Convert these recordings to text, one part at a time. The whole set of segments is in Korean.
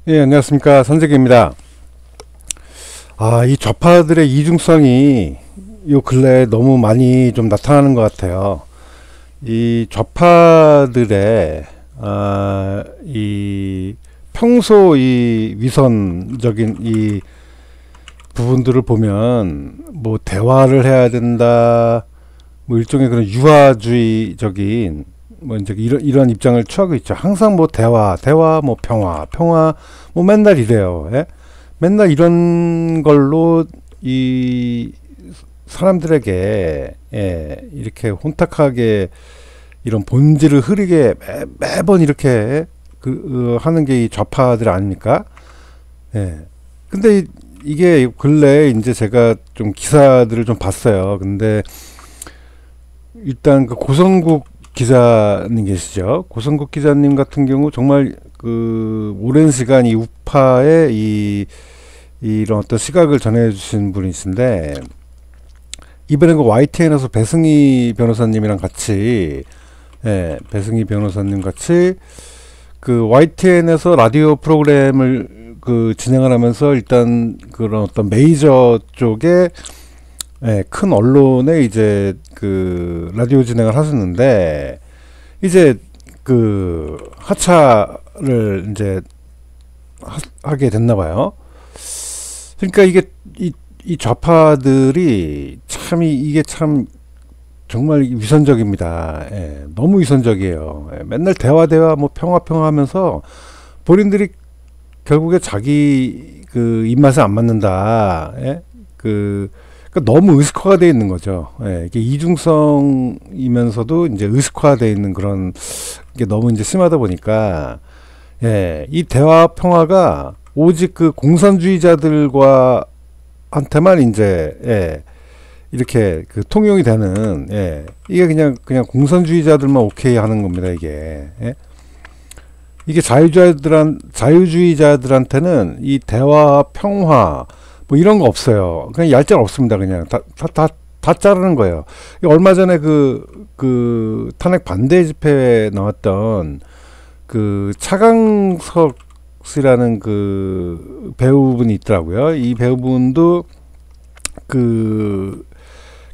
예, 안녕하십니까. 선재기입니다. 이 좌파들의 이중성이 요 근래에 너무 많이 좀 나타나는 것 같아요. 이 좌파들의, 이 평소 이 위선적인 이 부분들을 보면, 뭐, 대화를 해야 된다, 뭐, 일종의 그런 유화주의적인, 뭐, 이제 이런 입장을 취하고 있죠. 항상 뭐, 뭐, 평화, 뭐, 맨날 이래요. 예? 맨날 이런 걸로 이 사람들에게, 예, 이렇게 혼탁하게 이런 본질을 흐리게 매번 이렇게 하는 게 이 좌파들 아닙니까? 예. 근데 이게 근래에 이제 제가 좀 기사들을 좀 봤어요. 근데 일단 그 고성국 기자님 계시죠? 고성국 기자님 같은 경우 정말 그 오랜 시간 이 우파의 이런 어떤 시각을 전해주신 분이신데, 이번에 그 YTN에서 배승희 변호사님이랑 같이, 예, 배승희 변호사님 같이 그 YTN에서 라디오 프로그램을 그 진행을 하면서 일단 그런 어떤 메이저 쪽에, 예, 큰 언론에 이제 그 라디오 진행을 하셨는데, 이제 그 하차를 이제 하게 됐나 봐요. 그러니까 이게 이 좌파들이 참 이게 참 정말 위선적입니다. 예, 너무 위선적이에요. 예, 맨날 대화 뭐 평화 하면서 본인들이 결국에 자기 그 입맛에 안 맞는다. 예? 그러니까 너무 의식화되어 있는 거죠. 예, 이게 이중성이면서도 이제 의식화되어 있는 그런 게 너무 이제 심하다 보니까, 예, 이 대화 평화가 오직 그 공산주의자들과 한테만 이제, 예, 이렇게 그 통용이 되는, 예, 이게 그냥 공산주의자들만 오케이 하는 겁니다. 이게, 예? 이게 자유주의자들한테는 이 대화 평화 뭐 이런 거 없어요. 그냥 얄짤 없습니다. 그냥 다 자르는 거예요. 얼마 전에 그 탄핵 반대 집회에 나왔던 그 차강석 씨라는 그 배우분이 있더라고요. 이 배우분도 그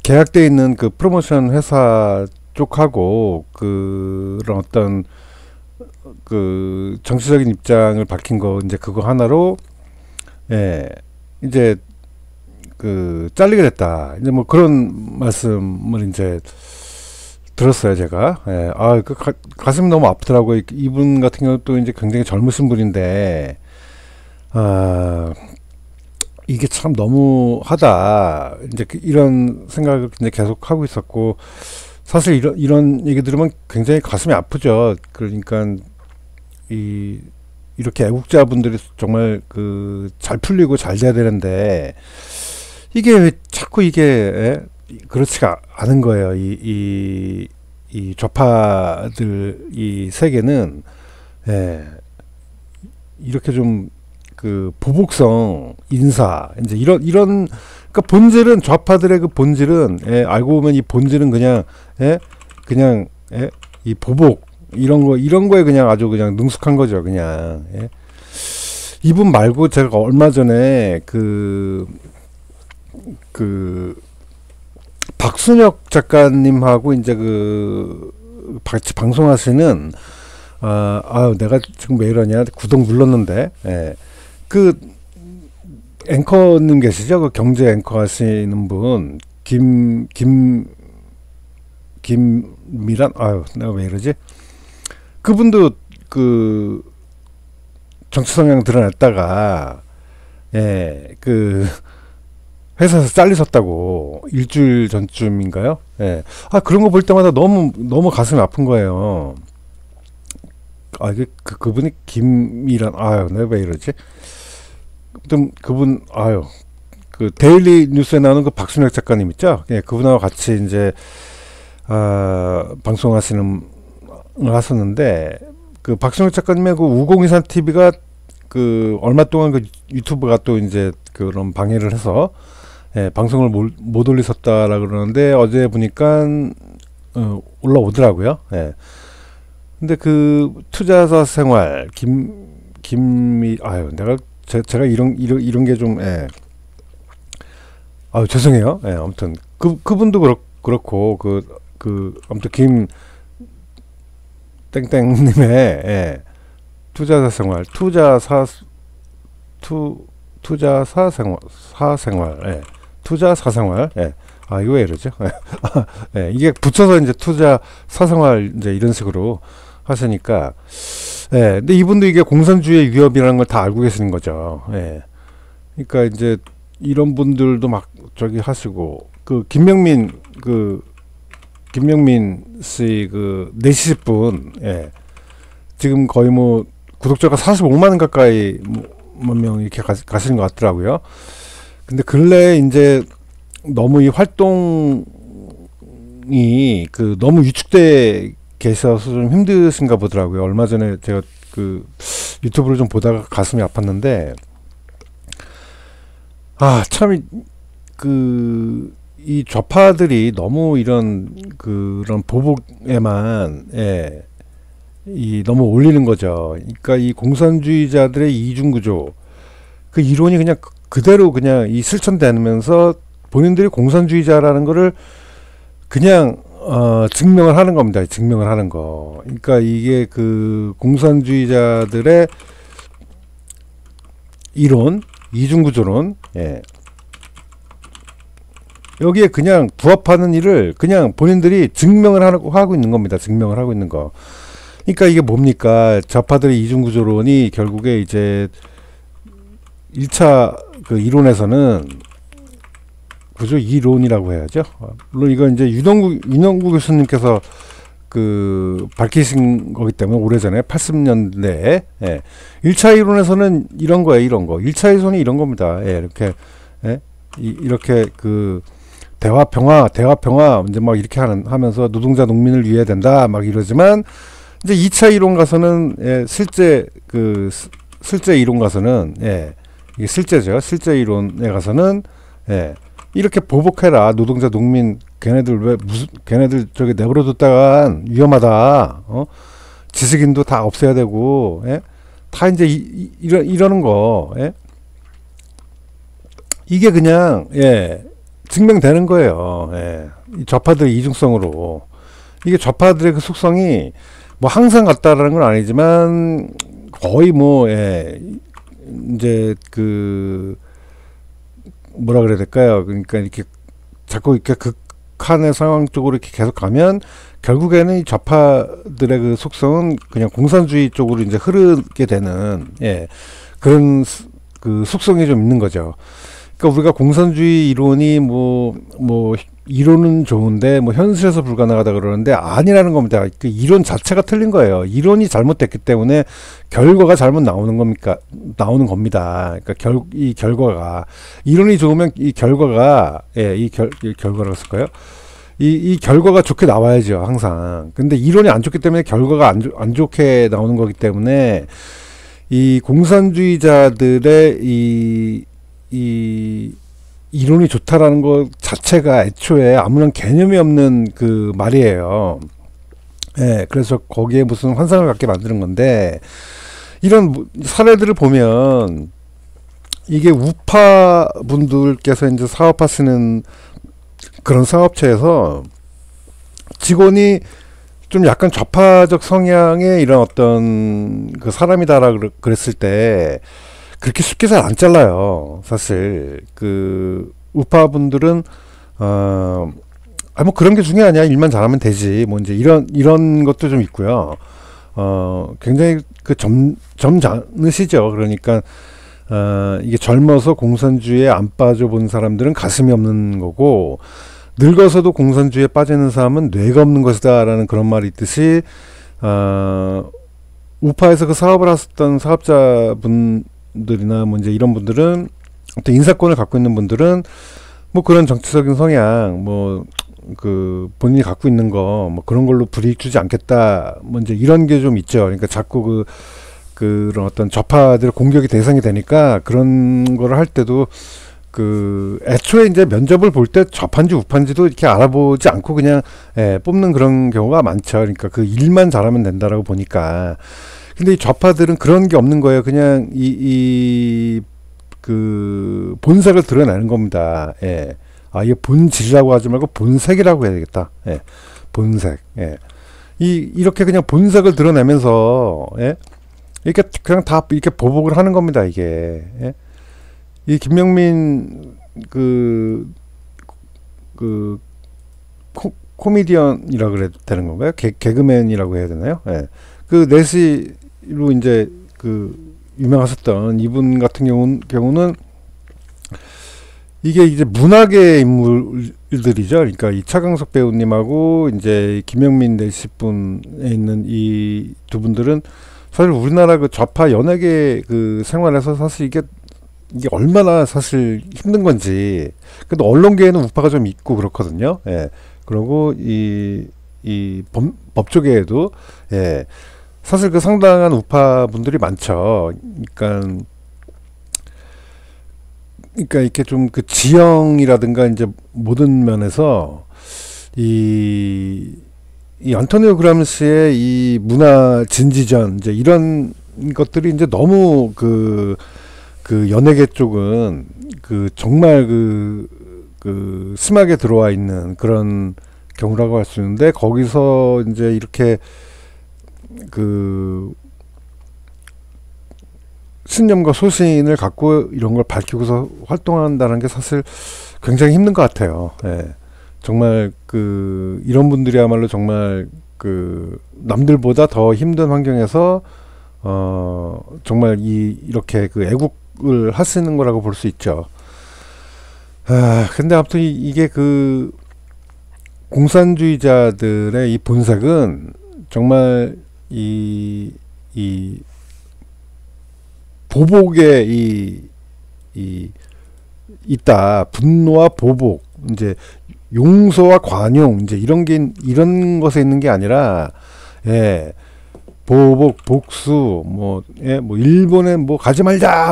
계약돼 있는 그 프로모션 회사 쪽하고 그런 어떤 그 정치적인 입장을 밝힌 거 이제 그거 하나로, 예, 이제 그 잘리게 됐다. 이제 뭐 그런 말씀을 이제 들었어요, 제가. 예, 그 가슴이 너무 아프더라고요. 이분 같은 경우 또 이제 굉장히 젊으신 분인데, 이게 참 너무하다. 이제 이런 생각을 이제 계속 하고 있었고, 사실 이런 얘기 들으면 굉장히 가슴이 아프죠. 그러니까 이렇게 애국자분들이 정말 그 잘 풀리고 잘 돼야 되는데, 이게 왜 자꾸 이게, 예? 그렇지가 않은 거예요. 이 좌파들 이 세계는, 예, 이렇게 좀 그 보복성 인사 이제 그러니까 본질은 좌파들의 그 본질은, 예, 알고 보면 이 본질은 그냥, 예, 그냥, 예, 이 보복 이런 거에 그냥 아주 그냥 능숙한 거죠. 그냥, 예. 이분 말고 제가 얼마 전에 박순혁 작가님하고 이제 같이 방송하시는, 내가 지금 왜 이러냐, 구독 눌렀는데, 예. 그 앵커님 계시죠? 그 경제 앵커 하시는 분, 김미란, 내가 왜 이러지? 그분도 그 정치 성향 드러냈다가, 예, 그 회사에서 잘리셨다고 일주일 전쯤인가요? 예. 그런 거 볼 때마다 너무 가슴이 아픈 거예요. 이게 그분이 김이란, 내가 왜 이러지? 좀 그분, 그 데일리 뉴스에 나오는 그 박순혁 작가님 있죠? 예, 그분하고 같이 이제 방송하시는 하셨는데, 그 박순혁 작가님의 그 우공이산 TV가 그 얼마 동안 그 유튜브가 또 이제 그런 방해를 해서, 예, 방송을 못 올리셨다라 그러는데, 어제 보니까 올라오더라고요. 예. 근데 그 투자자 생활 김미 아유 내가 제가 이런 게 좀 예. 아유 죄송해요. 예, 아무튼 그분도 그렇고 아무튼 김 땡땡님의 예, 투자 사생활 예, 투자 사생활 예. 아 이거 왜 이러죠? 예, 이게 붙여서 이제 투자 사생활 이제 이런 식으로 하시니까 예, 근데 이분도 이게 공산주의의 위협이라는 걸 다 알고 계시는 거죠. 예. 그러니까 이제 이런 분들도 막 저기 하시고 김명민 씨 4시 10분 예. 지금 거의 뭐 구독자가 45만 가까이 명 이렇게 가시는 것 같더라고요. 근데 근래 이제 너무 이 활동이 너무 위축돼 계셔서 좀 힘드신가 보더라고요. 얼마 전에 제가 유튜브를 좀 보다가 가슴이 아팠는데 참 이 좌파들이 너무 그런 보복에만 예, 너무 올리는 거죠. 그러니까 이 공산주의자들의 이중구조 그 이론이 그냥 그대로 그냥 실천되면서 본인들이 공산주의자라는 거를 그냥 증명을 하는 겁니다. 증명을 하는 거. 그러니까 이게 공산주의자들의 이론, 이중구조론, 예. 여기에 그냥 부합하는 일을 그냥 본인들이 증명을 하고 있는 겁니다. 증명을 하고 있는 거. 그러니까 이게 뭡니까? 좌파들의 이중구조론이 결국에 이제 1차 이론에서는 이론이라고 해야죠. 물론 이건 이제 윤영구 교수님께서 밝히신 거기 때문에 오래전에 80년대에 예. 1차 이론에서는 이런 거예요. 이런 거. 1차 이론이 이런 겁니다. 예. 이렇게 예. 이렇게 대화 평화 이제 막 이렇게 하면서 노동자 농민을 위해야 된다 막 이러지만 이제 2차 이론 가서는 예. 실제 이론 가서는 예. 이게 실제죠. 실제 이론에 가서는 예. 이렇게 보복해라. 노동자 농민 걔네들 저기 내버려 뒀다간 위험하다. 지식인도 다 없애야 되고 예? 다 이제 이러는 거. 예? 이게 그냥 예, 증명되는 거예요. 예. 이 좌파들의 이중성으로. 이게 좌파들의 그 속성이 뭐 항상 같다라는 건 아니지만 거의 뭐 예, 이제 뭐라 그래야 될까요? 그러니까 이렇게 자꾸 이렇게 극한의 상황 쪽으로 이렇게 계속 가면 결국에는 이 좌파들의 그 속성은 그냥 공산주의 쪽으로 이제 흐르게 되는 예, 그런 속성이 좀 있는 거죠. 그러니까 우리가 공산주의 이론이 뭐 이론은 좋은데 뭐 현실에서 불가능하다 그러는데 아니라는 겁니다. 그 이론 자체가 틀린 거예요. 이론이 잘못됐기 때문에 결과가 잘못 나오는 겁니다. 그러니까 이 결과가 이론이 좋으면 이 결과가 예, 이 결과라고 쓸까요? 이 결과가 좋게 나와야죠, 항상. 근데 이론이 안 좋기 때문에 결과가 안 좋게 나오는 거기 때문에 이 공산주의자들의 이 이론이 좋다라는 것 자체가 애초에 아무런 개념이 없는 말이에요. 예, 그래서 거기에 무슨 환상을 갖게 만드는 건데, 이런 사례들을 보면, 이게 우파 분들께서 이제 사업하시는 그런 사업체에서 직원이 좀 약간 좌파적 성향의 이런 어떤 사람이다라 그랬을 때, 그렇게 쉽게 잘 안 잘라요. 사실 우파분들은 뭐 그런 게 중요하냐, 일만 잘하면 되지, 뭐 이제 이런 것도 좀 있고요. 굉장히 점잖으시죠. 그러니까 이게 젊어서 공산주의에 안 빠져본 사람들은 가슴이 없는 거고, 늙어서도 공산주의에 빠지는 사람은 뇌가 없는 것이다라는 그런 말이 있듯이 우파에서 사업을 하셨던 사업자분들이나 뭐 이제 이런 분들은, 어떤 인사권을 갖고 있는 분들은 뭐 그런 정치적인 성향, 뭐 본인이 갖고 있는 거 뭐 그런 걸로 불이익 주지 않겠다, 뭐 이제 이런 게 좀 있죠. 그러니까 자꾸 그런 어떤 좌파들 공격이 대상이 되니까 그런 거를 할 때도 애초에 이제 면접을 볼 때 좌파인지 우파인지도 이렇게 알아보지 않고 그냥 뽑는 그런 경우가 많죠. 그러니까 일만 잘하면 된다라고 보니까. 근데 이 좌파들은 그런 게 없는 거예요. 그냥 그 본색을 드러내는 겁니다. 예. 아, 이게 본질이라고 하지 말고 본색이라고 해야 되겠다. 예. 본색. 예. 이렇게 그냥 본색을 드러내면서, 예. 이렇게 그냥 다 이렇게 보복을 하는 겁니다. 이게. 예. 이 김명민 코미디언이라고 그래야 되는 건가요? 개그맨이라고 해야 되나요? 예. 그 내시로 이제 유명하셨던 이분 같은 경우는 이게 이제 문학의 인물들이죠. 그러니까 이 차강석 배우님하고 이제 김영민 내시분에 있는 이 두 분들은 사실 우리나라 그 좌파 연예계 생활에서 사실 이게 얼마나 사실 힘든 건지. 근데 언론계에는 우파가 좀 있고 그렇거든요. 예. 그리고 법조계에도, 예. 사실 상당한 우파 분들이 많죠. 그러니까 이렇게 좀 지형이라든가 이제 모든 면에서 이 안토니오 그람시의 이 문화 진지전 이제 이런 것들이 이제 너무 연예계 쪽은 정말 심하게 들어와 있는 그런 경우라고 할 수 있는데, 거기서 이제 이렇게 신념과 소신을 갖고 이런 걸 밝히고서 활동한다는 게 사실 굉장히 힘든 것 같아요. 예. 정말 이런 분들이야말로 정말 남들보다 더 힘든 환경에서 정말 이렇게 애국을 하시는 거라고 볼 수 있죠. 근데 아무튼 이게 공산주의자들의 이 본색은 정말 이 보복에 있다. 분노와 보복, 이제 용서와 관용, 이제 이런 것에 있는 게 아니라, 예, 보복, 복수, 예, 일본에 가지 말자,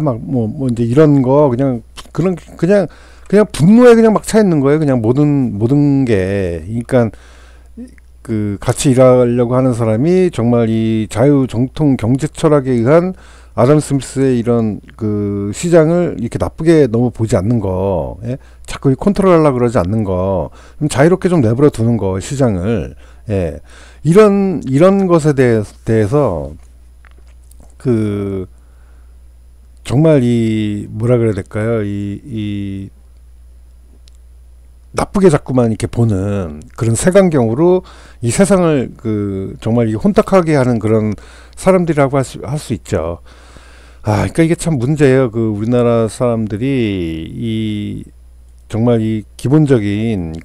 이제 이런 거, 그냥 분노에 그냥 막 차 있는 거예요. 그냥 모든 게. 그러니까, 같이 일하려고 하는 사람이 정말 이 자유 정통 경제 철학에 의한 아담 스미스의 이런 시장을 이렇게 나쁘게 너무 보지 않는 거, 예? 자꾸 컨트롤하려고 그러지 않는 거, 자유롭게 좀 내버려 두는 거, 시장을, 예. 이런 것에 대해서 정말 뭐라 그래야 될까요? 나쁘게 자꾸만 이렇게 보는 그런 색안경으로 이 세상을 정말 혼탁하게 하는 그런 사람들이라고 할 수 있죠. 그러니까 이게 참 문제예요. 우리나라 사람들이 정말 기본적인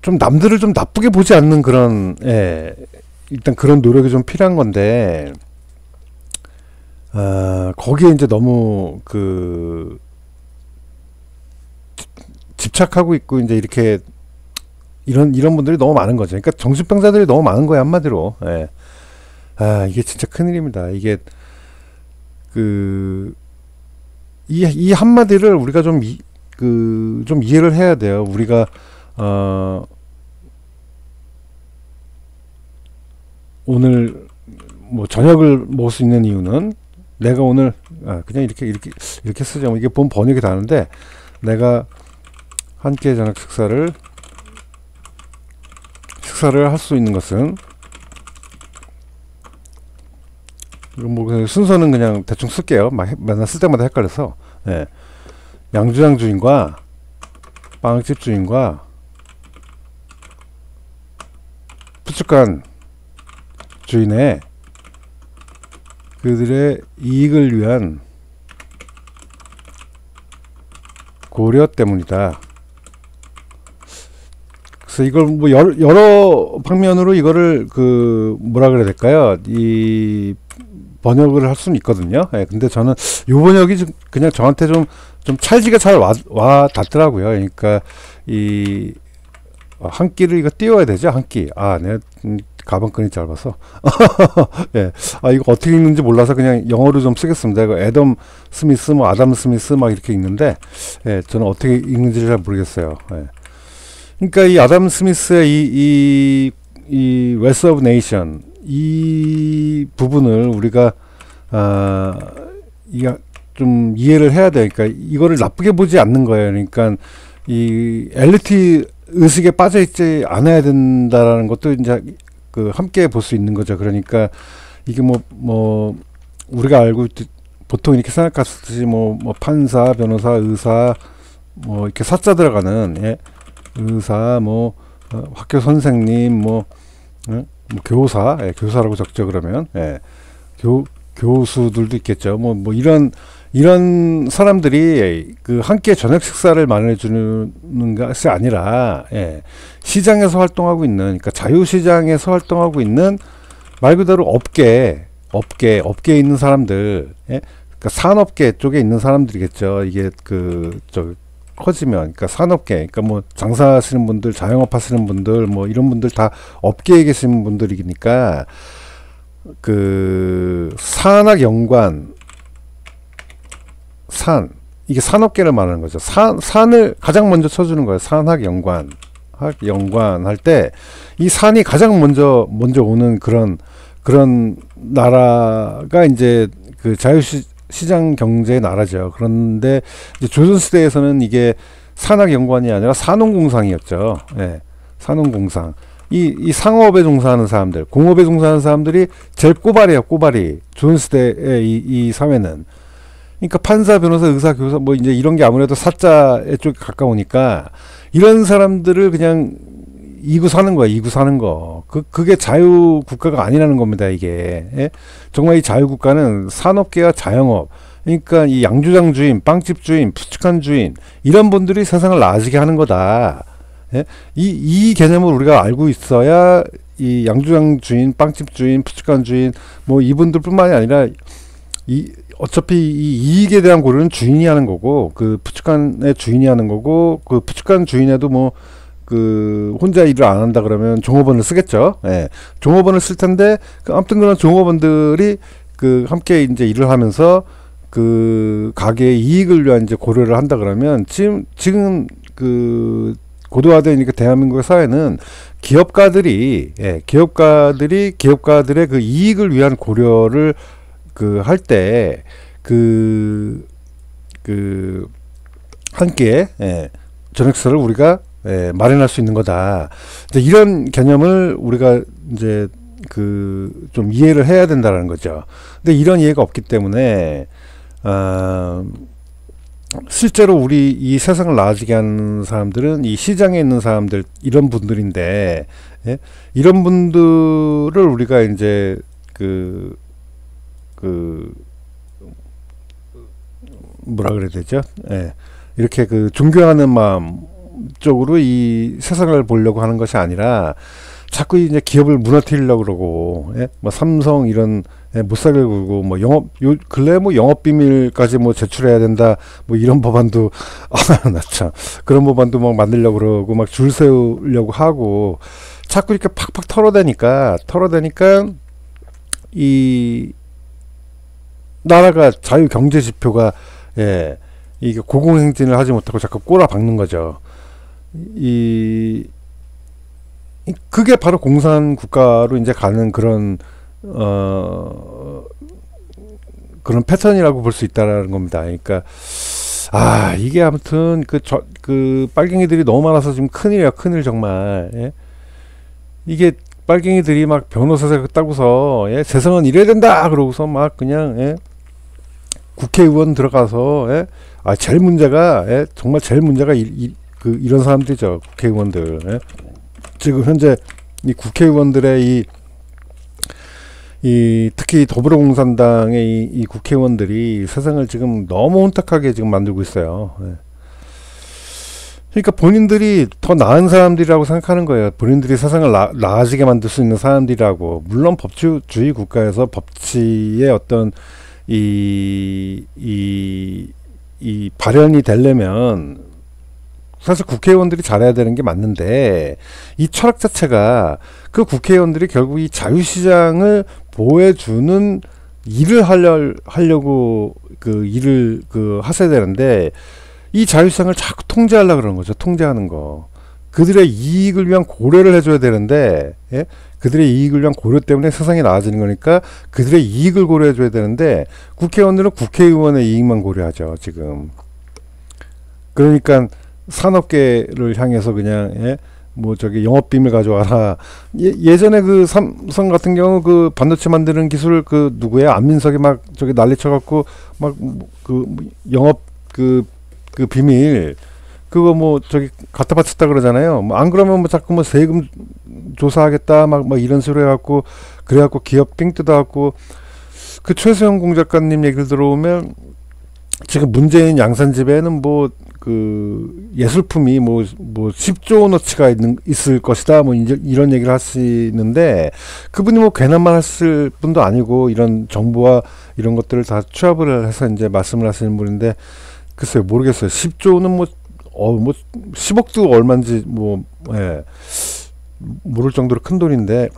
좀 남들을 좀 나쁘게 보지 않는 그런, 예, 일단 그런 노력이 좀 필요한 건데, 거기에 이제 너무 집착하고 있고, 이제 이렇게 이런 분들이 너무 많은 거죠. 그러니까 정신병자들이 너무 많은 거예요, 한마디로. 예. 이게 진짜 큰일입니다. 이게 이 한마디를 우리가 좀 이해를 해야 돼요. 우리가 오늘 저녁을 먹을 수 있는 이유는, 내가 오늘 그냥 이렇게 쓰죠. 이게 보면 번역이 다른데, 내가 한 끼의 저녁 식사를 할 수 있는 것은, 순서는 그냥 대충 쓸게요. 맨날 쓸 때마다 헷갈려서. 예. 양주장 주인과 빵집 주인과 푸츠간 주인의 그들의 이익을 위한 고려 때문이다. 그래서 이걸 여러 방면으로 이거를 뭐라 그래야 될까요? 이 번역을 할 수는 있거든요. 예, 근데 저는 이 번역이 그냥 저한테 좀 찰지게 잘 와 닿더라고요. 그러니까 한 끼를 이거 띄워야 되죠. 한 끼. 내가 가방끈이 짧아서. 예. 이거 어떻게 읽는지 몰라서 그냥 영어로 좀 쓰겠습니다. 이거 애덤 스미스, 아담 스미스 막 이렇게 읽는데, 예, 저는 어떻게 읽는지 잘 모르겠어요. 예. 그러니까 이 아담 스미스의 이 웨스 오브 네이션 이 부분을 우리가 좀 이해를 해야 돼. 그러니까 이거를 나쁘게 보지 않는 거예요. 그러니까 이 엘리트 의식에 빠져 있지 않아야 된다라는 것도 이제 그 함께 볼 수 있는 거죠. 그러니까 이게 뭐 우리가 알고 보통 이렇게 생각하듯이 뭐 판사, 변호사, 의사 뭐 이렇게 사자 들어가는 예? 의사 학교 선생님 교사 교사라고 적죠. 그러면 교수들도 있겠죠. 뭐 이런 사람들이 그 함께 저녁 식사를 마련해 주는 것이 아니라 시장에서 활동하고 있는, 그러니까 자유시장에서 활동하고 있는 말 그대로 업계에 있는 사람들, 그러니까 산업계 쪽에 있는 사람들이겠죠. 이게 커지면, 그러니까 산업계, 그러니까 뭐 장사하시는 분들, 자영업 하시는 분들, 뭐 이런 분들 다 업계에 계신 분들이니까 그 산학연관, 이게 산업계를 말하는 거죠. 산을 가장 먼저 쳐주는 거예요. 산학연관, 학연관 할 때 이 산이 가장 먼저 오는 그런 나라가 이제 그 자유시장 경제의 나라죠. 그런데 이제 조선시대에서는 이게 산학연관이 아니라 산업공상이었죠. 산업공상. 이 상업에 종사하는 사람들, 공업에 종사하는 사람들이 제일 꼬발이에요. 꼬발이. 조선시대의 이 사회는. 그러니까 판사, 변호사, 의사, 교사 뭐 이제 이런 게 아무래도 사자에 쪽에 가까우니까 이런 사람들을 그냥 이구 사는 거야. 이구 사는 거. 그게 자유 국가가 아니라는 겁니다. 이게. 정말 이 자유 국가는 산업계와 자영업, 그러니까 이 양조장 주인, 빵집 주인, 푸츠칸 주인 이런 분들이 세상을 나아지게 하는 거다. 이 개념을 우리가 알고 있어야 이 양조장 주인, 빵집 주인, 푸츠칸 주인 뭐 이분들뿐만이 아니라 어차피 이 이익에 대한 고려는 주인이 하는 거고, 그 푸츠칸의 주인이 하는 거고, 그 푸츠칸 주인에도 그 혼자 일을 안 한다 그러면 종업원을 쓰겠죠. 종업원을 쓸 텐데 아무튼 그런 종업원들이 그 함께 이제 일을 하면서 그 가게의 이익을 위한 이제 고려를 한다 그러면 지금 그 고도화된 이렇게 대한민국의 사회는 기업가들이 기업가들의 그 이익을 위한 고려를 그 할 때 함께 저녁식사를 우리가 마련할 수 있는 거다. 이제 이런 개념을 우리가 이제 좀 이해를 해야 된다는 거죠. 근데 이런 이해가 없기 때문에 실제로 우리 이 세상을 나아지게 하는 사람들은 이 시장에 있는 사람들, 이런 분들인데, 이런 분들을 우리가 이제 뭐라 그래야 되죠? 이렇게 존경하는 마음 쪽으로 이 세상을 보려고 하는 것이 아니라 자꾸 이제 기업을 무너뜨리려고 그러고, 뭐 삼성 이런 못살게 굴고, 뭐 근래 뭐 영업 비밀까지 뭐 제출해야 된다, 뭐 이런 법안도 나 참 그런 법안도 막 만들려고 그러고 막 줄 세우려고 하고 자꾸 이렇게 팍팍 털어대니까 이 나라가 자유 경제 지표가 이게 고공행진을 하지 못하고 자꾸 꼬라박는 거죠. 그게 바로 공산 국가로 이제 가는 그런 패턴이라고 볼 수 있다라는 겁니다. 그러니까 이게 아무튼 그 빨갱이들이 너무 많아서 지금 큰일이야, 큰일 정말. 이게 빨갱이들이 막 변호사 따고서 세상은 이래야 된다 그러고서 막 그냥 국회의원 들어가서 제일 문제가 정말 제일 문제가 이런 사람들이죠. 국회의원들. 지금 현재 이 국회의원들의 특히 더불어공산당의 이 국회의원들이 세상을 지금 너무 혼탁하게 지금 만들고 있어요. 그러니까 본인들이 더 나은 사람들이라고 생각하는 거예요. 본인들이 세상을 나아지게 만들 수 있는 사람들이라고. 물론 법치주의 국가에서 법치의 어떤 이 발현이 되려면 사실 국회의원들이 잘해야 되는 게 맞는데, 이 철학 자체가 그 국회의원들이 결국 이 자유시장을 보호해주는 일을 하려고 일을 하셔야 되는데, 이 자유시장을 자꾸 통제하려고 그러는 거죠. 통제하는 거. 그들의 이익을 위한 고려를 해줘야 되는데, 예? 그들의 이익을 위한 고려 때문에 세상이 나아지는 거니까 그들의 이익을 고려해줘야 되는데 국회의원들은 국회의원의 이익만 고려하죠 지금. 그러니까 산업계를 향해서 그냥, 예? 뭐 저기 영업비밀 가져와라. 예전에 그 삼성 같은 경우 그 반도체 만드는 기술 그 누구야 안민석이 막 저기 난리 쳐갖고 막 그 영업 그 비밀 그거 뭐 저기 갖다 바쳤다 그러잖아요. 뭐 안 그러면 뭐 자꾸 뭐 세금 조사하겠다 막 이런 식으로 해갖고 그래갖고 기업 삥 뜯어갖고 그 최수영 공작가님 얘기를 들어오면 지금 문재인 양산집에는 뭐 그 예술품이 뭐 10조 원어치가 있을 것이다 뭐 이런 얘기를 하시는데 그분이 뭐 괜한 말 했을 분도 아니고 이런 정보와 이런 것들을 다 취합을 해서 이제 말씀을 하시는 분인데 글쎄요 모르겠어요. 10조는 뭐 10억도 얼마인지 뭐 예, 모를 정도로 큰 돈인데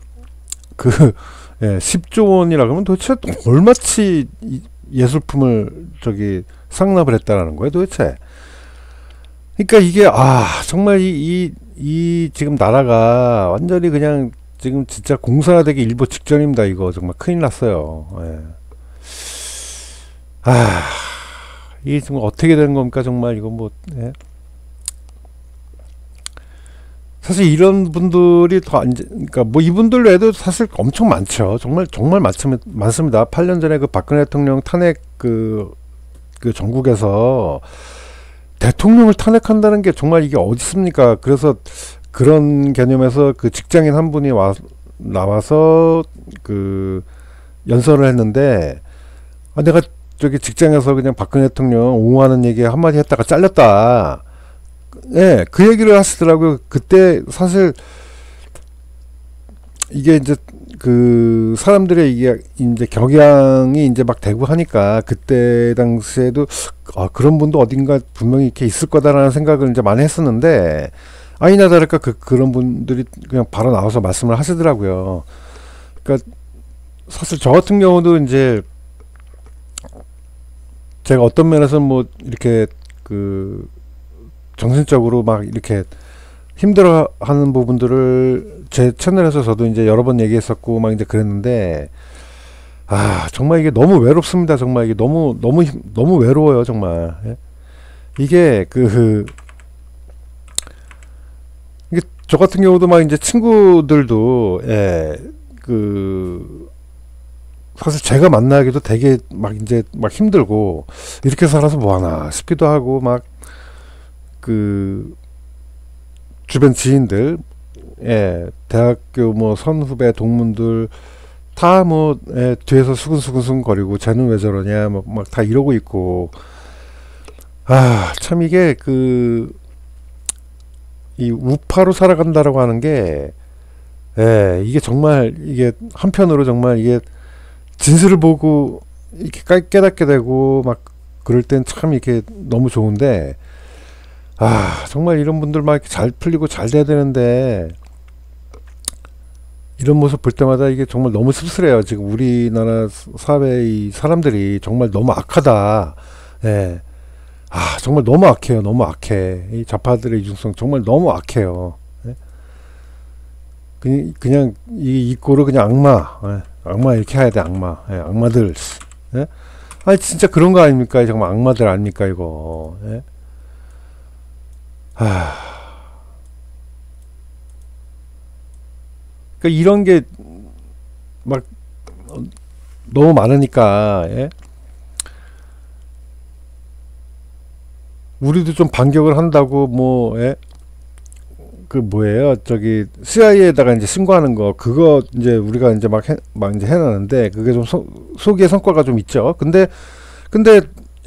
그 예, 10조 원이라 그러면 도대체 얼마치 예술품을 저기 상납을 했다라는 거예요 도대체. 그러니까 이게 정말 이 지금 나라가 완전히 그냥 지금 진짜 공산화되기 일보 직전입니다. 이거 정말 큰일 났어요. 예. 이게 지금 어떻게 되는 겁니까 정말 이거 뭐. 예. 사실 이런 분들이 그러니까 뭐 이분들 외에도 사실 엄청 많죠. 정말 많습니다. 8년 전에 그 박근혜 대통령 탄핵 그 전국에서 대통령을 탄핵한다는 게 정말 이게 어디 있습니까? 그래서 그런 개념에서 그 직장인 한 분이 나와서 그 연설을 했는데 내가 저기 직장에서 그냥 박근혜 대통령 옹호하는 얘기 한마디 했다가 잘렸다. 예, 그 얘기를 하시더라고요. 그때 사실 이게 이제 그 사람들의 이게 이제 격양이 이제 막 되고 하니까 그때 당시에도 그런 분도 어딘가 분명히 이렇게 있을 거다라는 생각을 이제 많이 했었는데 아니나 다를까 그런 분들이 그냥 바로 나와서 말씀을 하시더라고요. 그러니까 사실 저 같은 경우도 이제 제가 어떤 면에서 뭐 이렇게 그 정신적으로 막 이렇게 힘들어하는 부분들을 제 채널에서 저도 이제 여러 번 얘기했었고 막 이제 그랬는데 정말 이게 너무 외롭습니다. 정말 이게 너무 외로워요. 정말. 예? 이게 이게 저 같은 경우도 막 이제 친구들도 사실 제가 만나기도 되게 막 이제 막 힘들고 이렇게 살아서 뭐하나 싶기도 하고 막 주변 지인들, 대학교 뭐 선후배 동문들 다 뭐 뒤에서 수근수근 거리고 쟤는 왜 저러냐 막 다 이러고 있고 참 이게 이 우파로 살아간다라고 하는 게 이게 정말 이게 한편으로 정말 이게 진실을 보고 이렇게 깨닫게 되고 막 그럴 땐 참 이렇게 너무 좋은데 정말 이런 분들 막 이렇게 잘 풀리고 잘 돼야 되는데 이런 모습 볼 때마다 이게 정말 너무 씁쓸해요. 지금 우리나라 사회의 사람들이 정말 너무 악하다. 예. 정말 너무 악해요. 너무 악해. 이 좌파들의 이중성 정말 너무 악해요. 예? 그냥 이 꼴을 그냥 악마. 악마 이렇게 해야 돼. 악마. 악마들. 예? 진짜 그런 거 아닙니까? 정말 악마들 아닙니까 이거. 예? 그러니까 이런 게 막 너무 많으니까 우리도 좀 반격을 한다고 뭐 그 뭐예요 저기 CIA에다가 이제 신고하는 거 그거 이제 우리가 이제 막 이제 해놨는데 그게 좀 소기의 성과가 좀 있죠. 근데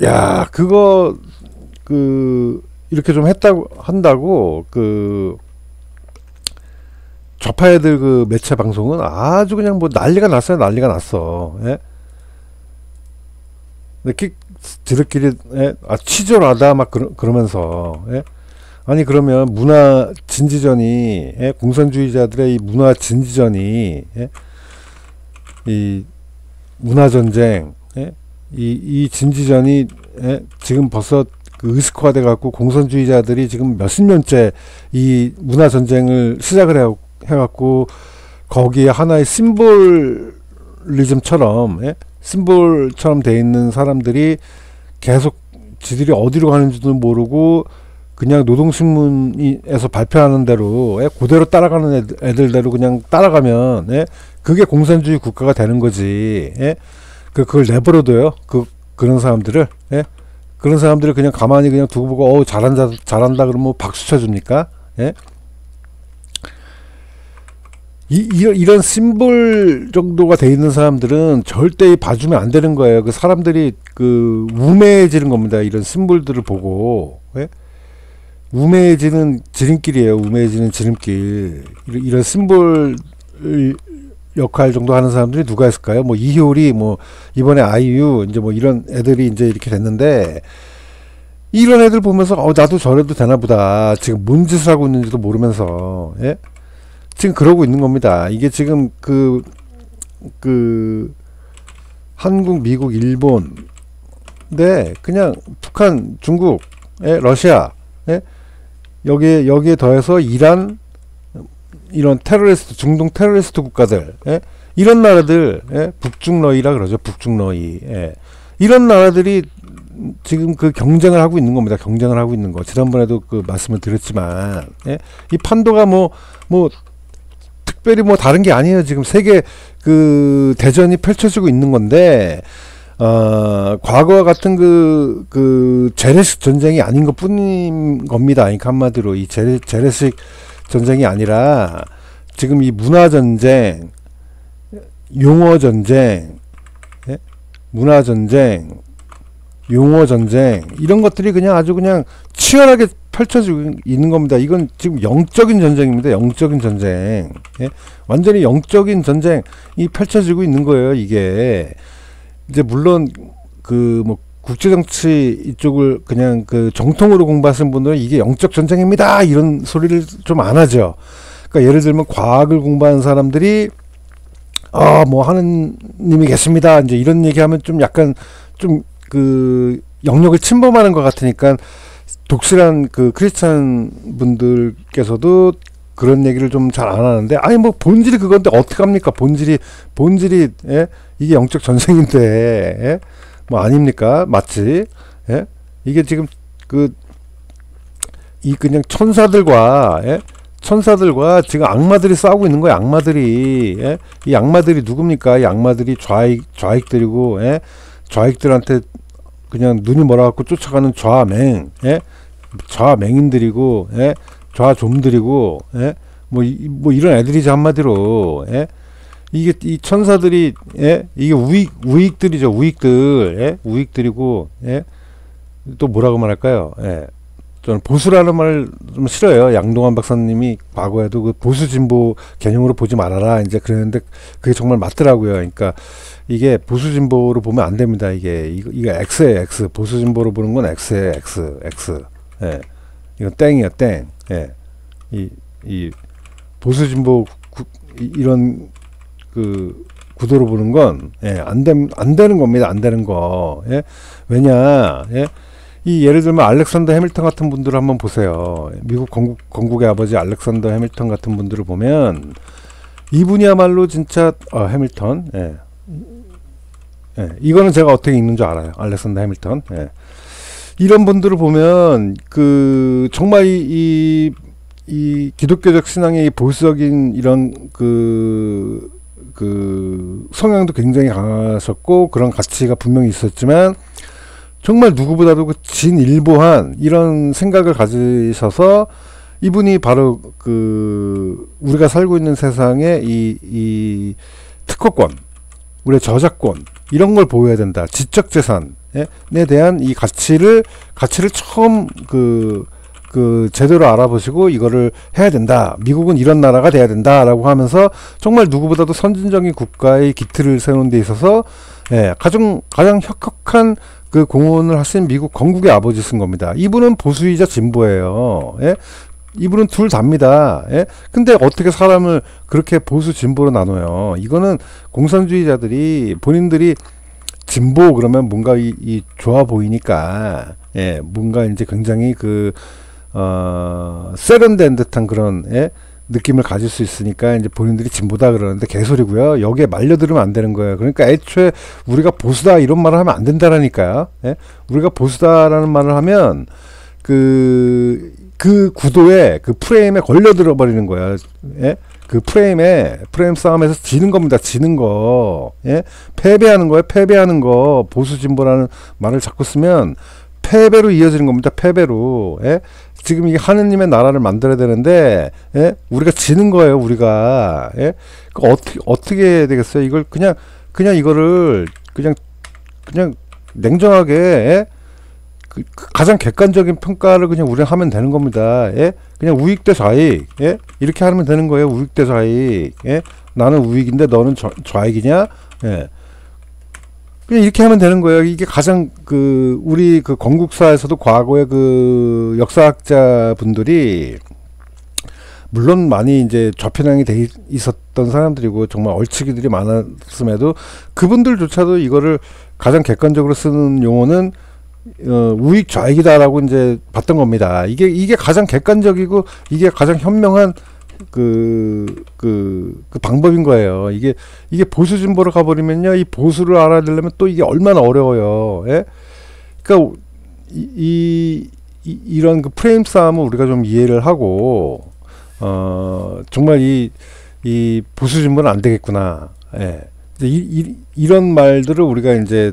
야 그거 이렇게 좀 한다고 좌파 애들 매체 방송은 아주 그냥 뭐 난리가 났어요. 난리가 났어. 근데 지들끼리 치졸하다 막 그러면서 아니 그러면 문화 진지전이 공산주의자들의 이 문화 진지전이 이 문화 전쟁 이 진지전이 지금 벌써 그 의식화돼 갖고 공산주의자들이 지금 몇십 년째 이 문화 전쟁을 시작을 해갖고 거기에 하나의 심볼리즘처럼, 예? 심볼처럼 돼 있는 사람들이 계속 지들이 어디로 가는지도 모르고 그냥 노동신문에서 발표하는 대로, 예? 그대로 따라가는 애들대로 그냥 따라가면, 예? 그게 공산주의 국가가 되는 거지. 예? 그걸 내버려둬요. 그런 사람들을, 예? 그런 사람들을 그냥 가만히 그냥 두고 보고 잘한다 그러면 박수 쳐줍니까? 예? 이런 심볼 정도가 돼 있는 사람들은 절대 봐주면 안 되는 거예요. 그 사람들이 그 우매해지는 겁니다. 이런 심볼들을 보고, 예? 우매해지는 지름길이에요. 우매해지는 지름길. 이런 심볼 역할 정도 하는 사람들이 누가 있을까요? 뭐 이효리, 뭐 이번에 아이유, 이제 뭐 이런 애들이 이제 이렇게 됐는데, 이런 애들 보면서 나도 저래도 되나 보다. 지금 뭔 짓을 하고 있는지도 모르면서, 예? 지금 그러고 있는 겁니다. 이게 지금 한국, 미국, 일본, 네, 그냥 북한, 중국, 예? 러시아, 예? 여기에 더해서 이란, 이런 테러리스트, 중동 테러리스트 국가들, 예? 이런 나라들, 예? 북중러이라 그러죠. 북중러이. 예. 이런 나라들이 지금 그 경쟁을 하고 있는 겁니다. 경쟁을 하고 있는 거. 지난번에도 그 말씀을 드렸지만, 예? 이 판도가 뭐 특별히 뭐 다른 게 아니에요. 지금 세계 그 대전이 펼쳐지고 있는 건데, 과거와 같은 그 재래식 전쟁이 아닌 것 뿐인 겁니다. 그러니까 한마디로 이 재래식 전쟁이 아니라 지금 이 문화전쟁, 용어전쟁, 예? 문화전쟁, 용어전쟁, 이런 것들이 그냥 아주 그냥 치열하게 펼쳐지고 있는 겁니다. 이건 지금 영적인 전쟁입니다. 영적인 전쟁. 예? 완전히 영적인 전쟁이 펼쳐지고 있는 거예요. 이게 이제 물론 그 뭐 국제정치 이쪽을 그냥 그 정통으로 공부하시는 분들은 이게 영적 전쟁입니다 이런 소리를 좀 안 하죠. 그러니까 예를 들면 과학을 공부하는 사람들이 뭐 하느님이 계십니다 이제 이런 얘기하면 좀 약간 좀 그 영역을 침범하는 것 같으니까 독실한 그 크리스찬 분들께서도 그런 얘기를 좀 잘 안 하는데, 아니 뭐 본질이 그건데 어떡합니까? 본질이 예? 이게 영적 전쟁인데, 예? 뭐 아닙니까? 맞지? 예? 이게 지금 이 그냥 천사들과, 예? 천사들과 지금 악마들이 싸우고 있는 거예요. 악마들이, 예? 이 악마들이 누굽니까? 이 악마들이 좌익들이고, 예? 좌익들한테 그냥 눈이 멀어갖고 쫓아가는 좌맹, 예? 좌맹인들이고, 예? 좌좀들이고, 예? 뭐 이런 애들이지 한마디로, 예? 이게 이 천사들이, 예? 이게 우익들이죠. 우익들, 예? 우익들이고, 예? 또 뭐라고 말할까요? 예? 저는 보수라는 말 좀 싫어요. 양동환 박사님이 과거에도 그 보수 진보 개념으로 보지 말아라 이제 그랬는데 그게 정말 맞더라고요. 그러니까 이게 보수 진보로 보면 안 됩니다. 이게 X예요. X. 보수 진보로 보는 건 X예요. X. 예. 이건 땡이에요. 땡. 예. 이 보수 진보 이런 그 구도로 보는 건, 예, 안 되는 겁니다. 안 되는 거. 예. 왜냐, 예. 예를 들면 알렉산더 해밀턴 같은 분들을 한번 보세요. 미국 건국의 아버지 알렉산더 해밀턴 같은 분들을 보면 이분이야말로 진짜 해밀턴, 예. 예. 이거는 제가 어떻게 읽는 줄 알아요. 알렉산더 해밀턴. 예. 이런 분들을 보면 정말 이 기독교적 신앙의 보수적인 이런 성향도 굉장히 강하셨고 그런 가치가 분명히 있었지만 정말 누구보다도 진일보한 이런 생각을 가지셔서 이분이 바로 우리가 살고 있는 세상에 이 특허권, 우리의 저작권 이런 걸 보호해야 된다. 지적 재산에 대한 이 가치를 처음 제대로 알아보시고 이거를 해야 된다. 미국은 이런 나라가 돼야 된다라고 하면서 정말 누구보다도 선진적인 국가의 기틀을 세우는 데 있어서 가장 혁혁한 그 공헌을 하신 미국 건국의 아버지 쓴 겁니다. 이분은 보수이자 진보예요. 예? 이분은 둘 다입니다. 예? 근데 어떻게 사람을 그렇게 보수 진보로 나눠요? 이거는 공산주의자들이 본인들이 진보 그러면 뭔가 이 좋아 보이니까 예, 뭔가 이제 굉장히 세련된 듯한 그런, 예, 느낌을 가질 수 있으니까 이제 본인들이 진보다 그러는데 개소리고요. 여기에 말려들으면 안 되는 거예요. 그러니까 애초에 우리가 보수다 이런 말을 하면 안 된다라니까요. 예? 우리가 보수다라는 말을 하면 그 구도에 그 프레임에 걸려들어 버리는 거야. 예? 그 프레임 싸움에서 지는 겁니다. 지는 거. 예? 패배하는 거예요. 패배하는 거. 보수 진보라는 말을 자꾸 쓰면 패배로 이어지는 겁니다. 패배로. 예? 지금 이게 하느님의 나라를 만들어야 되는데, 예? 우리가 지는 거예요. 우리가. 예? 어떻게 해야 되겠어요? 이걸 그냥 이거를 그냥 냉정하게, 예? 가장 객관적인 평가를 그냥 우리가 하면 되는 겁니다. 예? 그냥 우익 대 좌익. 예? 이렇게 하면 되는 거예요. 우익 대 좌익. 예? 나는 우익인데 너는 좌익이냐? 예. 그냥 이렇게 하면 되는 거예요. 이게 가장 우리 건국사에서도 과거에 역사학자 분들이 물론 많이 이제 좌편향이 돼 있었던 사람들이고 정말 얼치기들이 많았음에도 그분들조차도 이거를 가장 객관적으로 쓰는 용어는 우익 좌익이다라고 이제 봤던 겁니다. 이게 가장 객관적이고 이게 가장 현명한 방법인 거예요. 이게 보수 진보로 가버리면요, 이 보수를 알아들려면 또 이게 얼마나 어려워요. 예? 그러니까 이런 프레임 싸움을 우리가 좀 이해를 하고 정말 이 보수 진보는 안 되겠구나. 예. 이런 말들을 우리가 이제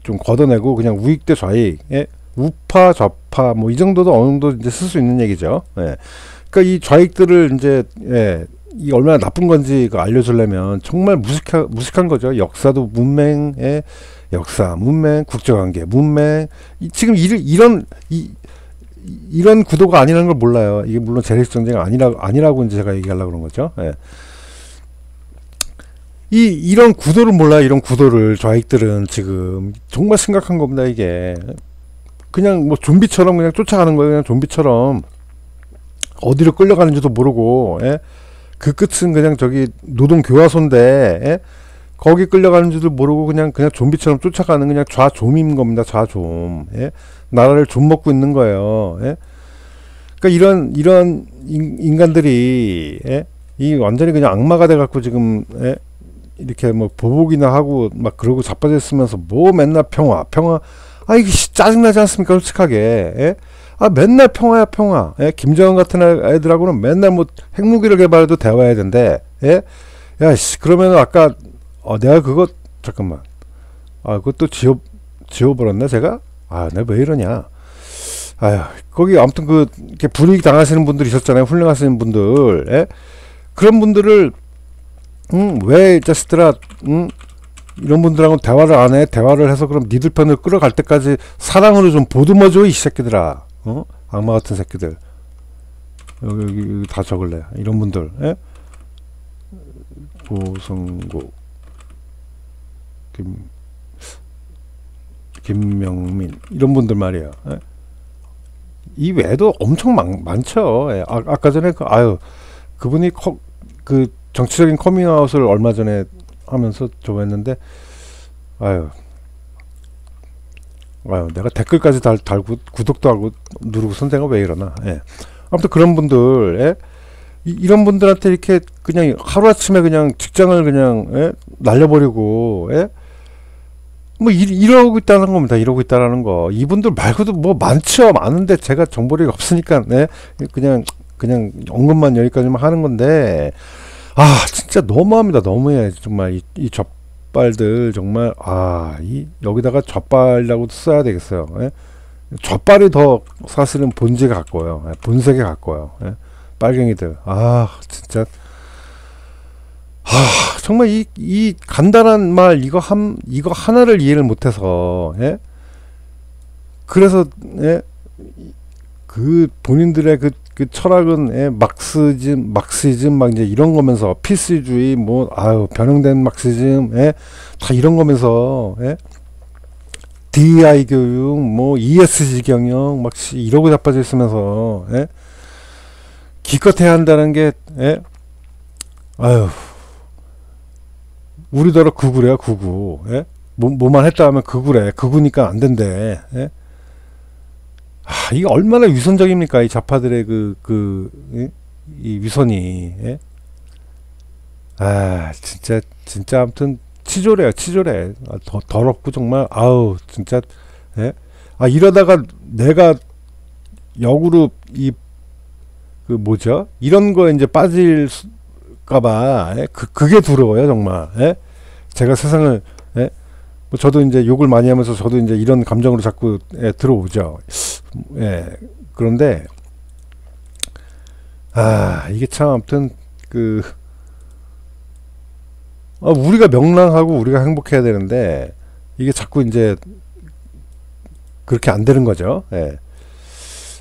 좀 걷어내고 그냥 우익 대 좌익, 예? 우파 좌파 뭐 이 정도도 어느 정도 이제 쓸 수 있는 얘기죠. 예. 그러니까 이 좌익들을 이제, 예, 이 얼마나 나쁜 건지 알려주려면 정말 무식한 거죠. 역사도 문맹의 역사, 문맹, 국제관계, 문맹. 지금 이런 구도가 아니라는 걸 몰라요. 이게 물론 재래식 전쟁 아니라고 이제 제가 얘기하려고 그런 거죠. 예. 이런 구도를 몰라요. 이런 구도를 좌익들은 지금 정말 심각한 겁니다. 이게 그냥 뭐 좀비처럼 그냥 쫓아가는 거예요. 그냥 좀비처럼. 어디로 끌려가는지도 모르고, 예? 그 끝은 그냥 저기 노동교화소인데, 예? 거기 끌려가는지도 모르고 그냥 좀비처럼 쫓아가는 그냥 좌좀인 겁니다. 좌좀. 예? 나라를 좀 먹고 있는 거예요. 예? 그러니까 이런 인간들이, 예? 이 완전히 그냥 악마가 돼 갖고 지금, 예? 이렇게 뭐 보복이나 하고 막 그러고 자빠져 있으면서 뭐 맨날 평화. 아, 이게 짜증나지 않습니까? 솔직하게. 예? 아, 맨날 평화야, 평화. 예? 김정은 같은 애들하고는 맨날 뭐 핵무기를 개발해도 대화해야 된대. 예? 야, 씨, 그러면 아까, 내가 잠깐만. 아, 그것도 지워버렸네, 제가? 아, 내가 왜 이러냐. 아휴, 거기 아무튼 이렇게 불이익 당하시는 분들 있었잖아요. 훌륭하신 분들. 예? 그런 분들을, 왜, 이 자식들아, 이런 분들하고 대화를 안 해? 대화를 해서 그럼 니들 편을 끌어갈 때까지 사랑으로 좀 보듬어줘, 이 새끼들아. 악마 같은 새끼들. 여기 다 적을래. 이런 분들. 예? 고성고 김명민 이런 분들 말이야. 예? 이 외에도 엄청 많죠. 예. 아까 전에 그분이 정치적인 커밍아웃을 얼마 전에 하면서 저거 했는데 내가 댓글까지 달고 구독도 하고 누르고 선생가 왜 이러나. 예. 아무튼 그런 분들, 예? 이런 분들한테 이렇게 그냥 하루아침에 그냥 직장을 그냥, 예? 날려버리고, 예? 뭐 이러고 있다는 겁니다. 이러고 있다라는 거. 이분들 말고도 뭐 많은데 제가 정보력이 없으니까, 예? 그냥 언급만 여기까지만 하는 건데, 진짜 너무합니다. 너무해. 정말 이 젖발들 정말 여기다가 젖발이라고 써야 되겠어요. 예? 젖발이 더 사실은 본질에 가까워요. 예? 본색에 가까워요. 예? 빨갱이들. 진짜 정말 이 간단한 말 이거 하나를 이해를 못해서, 예? 그래서, 예? 그 본인들의 그 철학은, 예? 막시즘 막 이제 이런 거면서 필수주의 변형된 막시즘, 예? 다 이런 거면서, 예? DI 교육 ESG 경영 막 이러고 자빠져 있으면서, 예? 기껏 해야 한다는 게, 예? 우리더러 극우래요. 극우. 예? 뭐만 했다 하면 극우래. 극우니까 안 된대. 예? 이게 얼마나 위선적입니까? 이 좌파들의 이 위선이. 예? 진짜 아무튼 치졸해요, 치졸해. 더럽고 정말, 아우, 진짜, 예? 이러다가 내가 역으로 뭐죠? 이런 거에 이제 빠질까봐, 예? 그게 두려워요, 정말. 예? 제가 세상을, 예? 뭐 저도 이제 욕을 많이 하면서 저도 이제 이런 감정으로 자꾸 들어오죠. 예. 그런데, 이게 참 아무튼, 우리가 명랑하고 우리가 행복해야 되는데, 이게 자꾸 이제, 그렇게 안 되는 거죠. 예.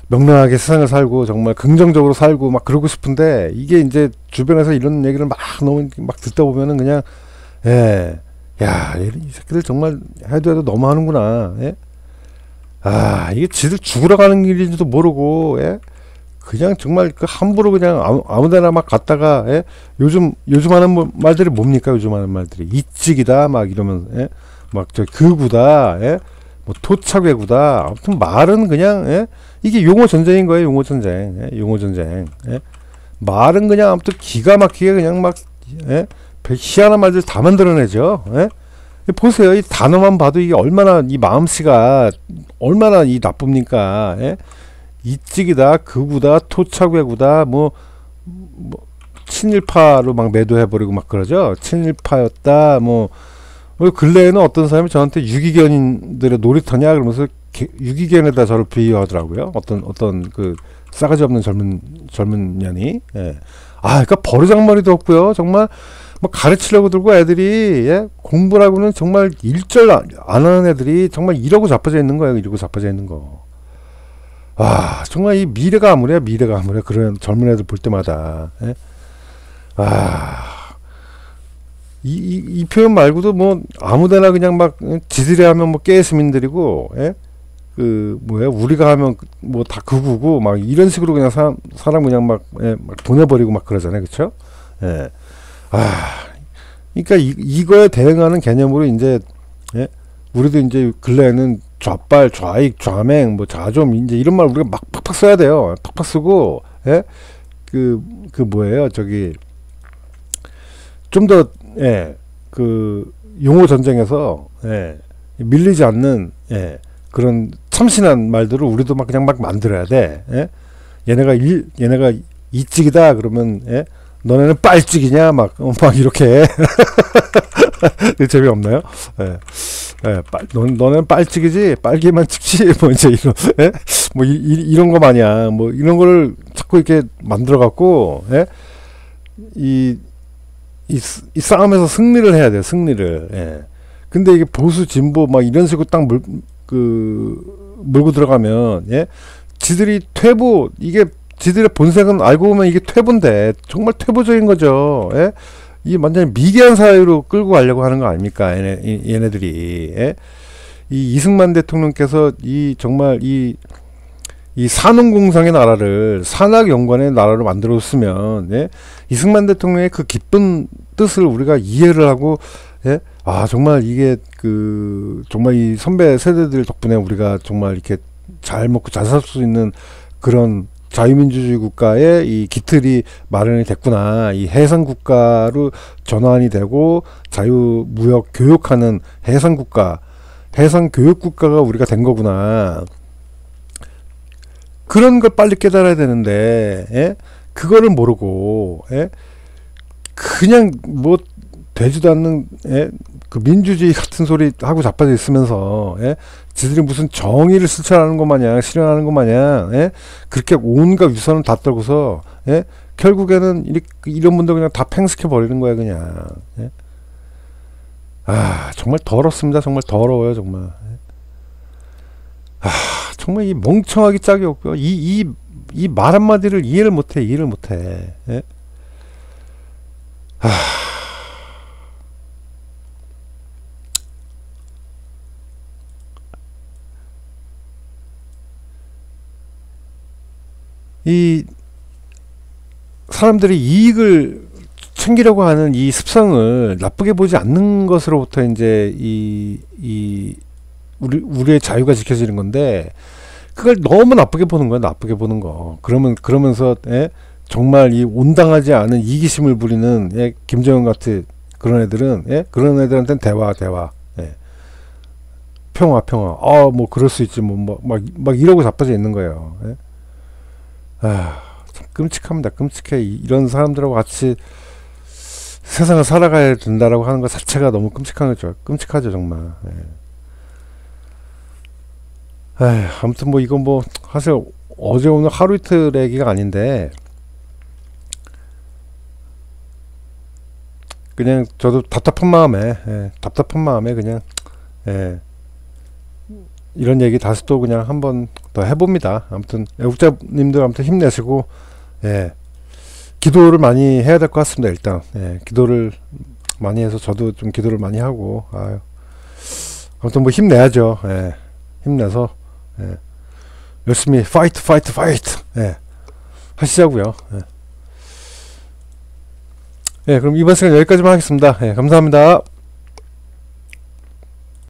명랑하게 세상을 살고 정말 긍정적으로 살고 막 그러고 싶은데 이게 이제 주변에서 이런 얘기를 너무 막 듣다 보면은 그냥 이 새끼들 정말 해도 너무 하는구나. 예? 이게 지들 죽으러 가는 길인지도 모르고 그냥 정말 함부로 그냥 아무데나 막 갔다가 요즘 하는 말들이 뭡니까? 요즘 하는 말들이 이찍이다 막 이러면 막 저 극우다 뭐 토착외구다. 아무튼 말은 그냥 이게 용어 전쟁인 거예요. 용어 전쟁. 용어 전쟁. 말은 그냥 아무튼 기가 막히게 그냥 막 희한한 말들 다 만들어내죠. 보세요. 이 단어만 봐도 이게 얼마나 이 마음씨가 얼마나 이 나쁩니까? 이찍이다, 극우다, 토착외구다, 뭐 친일파로 막 매도해버리고 막 그러죠. 친일파였다, 근래에는 어떤 사람이 저한테 유기견인들의 놀이터냐 그러면서 유기견에다 저를 비유하더라고요. 어떤 그 싸가지 없는 젊은 년이. 그러니까 버르장머리도 없고요. 정말 뭐 가르치려고 들고 애들이 공부라고는 정말 일절 안 하는 애들이 정말 이러고 자빠져 있는 거예요. 이러고 자빠져 있는 거. 정말 이 미래가 아무래야 그런 젊은 애들 볼 때마다. 이 표현 말고도 뭐 아무데나 그냥 막 지들이 하면 뭐 깨스민들이고 우리가 하면 뭐 다 극우고 막 이런 식으로 그냥 사람 그냥 막 보내버리고 막 그러잖아요. 그쵸? 그러니까 이거에 대응하는 개념으로 이제 우리도 이제 근래에는 좌빨, 좌익, 좌맹, 뭐 좌좀 이제 이런 말 우리가 막 팍팍 써야 돼요. 팍팍 쓰고 뭐예요? 저기 좀 더 용어 전쟁에서 밀리지 않는 그런 참신한 말들을 우리도 막 그냥 막 만들어야 돼. 얘네가 이찍이다 그러면 너네는 빨찍이냐 막 이렇게 재미없나요? 너네는 빨찍이지 빨기만 찍지 뭐 이제 이런 거 마냥 뭐 이런 거를 자꾸 이렇게 만들어 갖고 이 싸움에서 승리를 해야 돼요. 승리를. 근데 이게 보수 진보 막 이런 식으로 딱 물고 들어가면 지들이 이게 지들의 본색은 알고 보면 이게 퇴보인데 정말 퇴보적인 거죠. 이 완전히 미개한 사회로 끌고 가려고 하는 거 아닙니까? 얘네들이. 이 이승만 대통령께서 정말 이 산업공상의 나라를 산학연관의 나라로 만들었으면 이승만 대통령의 그 기쁜 뜻을 우리가 이해를 하고 정말 이게 정말 이 선배 세대들 덕분에 우리가 정말 이렇게 잘 먹고 잘 살 수 있는 그런 자유민주주의 국가의 이 기틀이 마련이 됐구나. 이 해상국가로 전환이 되고 자유무역 교육하는 해상국가, 해상교육국가가 우리가 된 거구나. 그런 걸 빨리 깨달아야 되는데 그거를 모르고 그냥 뭐 되지도 않는 그 민주주의 같은 소리 하고 자빠져 있으면서 지들이 무슨 정의를 실천하는 것 마냥 실현하는 것 마냥 그렇게 온갖 위선을 다 떨고서 결국에는 이런 분들 그냥 다 팽식해 버리는 거야 그냥. 정말 더럽습니다. 정말 더러워요 정말. 정말 이 멍청하기 짝이 없고요. 이 말 한마디를 이해를 못해. 이 사람들이 이익을 챙기려고 하는 이 습성을 나쁘게 보지 않는 것으로부터 이제 우리의 자유가 지켜지는 건데 그걸 너무 나쁘게 보는 거야, 나쁘게 보는 거. 그러면서 예? 정말 이 온당하지 않은 이기심을 부리는 예? 김정은 같은 그런 애들은 예? 그런 애들한테는 대화. 예. 평화. 뭐 그럴 수 있지 막 이러고 자빠져 있는 거예요. 예? 참 끔찍합니다. 끔찍해. 이런 사람들하고 같이 세상을 살아가야 된다라고 하는 것 자체가 너무 끔찍하죠 정말. 예. 아무튼 뭐 이건 뭐 사실 어제 오늘 하루 이틀 얘기가 아닌데 그냥 저도 답답한 마음에 그냥 예, 이런 얘기 다시 또 그냥 한번 더 해봅니다. 아무튼 애국자님들 아무튼 힘내시고 예, 기도를 많이 해야 될 것 같습니다. 일단 예, 기도를 많이 해서 저도 좀 기도를 많이 하고 아무튼 뭐 힘내야죠. 예, 힘내서 예, 열심히 파이트 예, 하시자고요. 예. 예, 그럼 이번 시간 여기까지만 하겠습니다. 예, 감사합니다.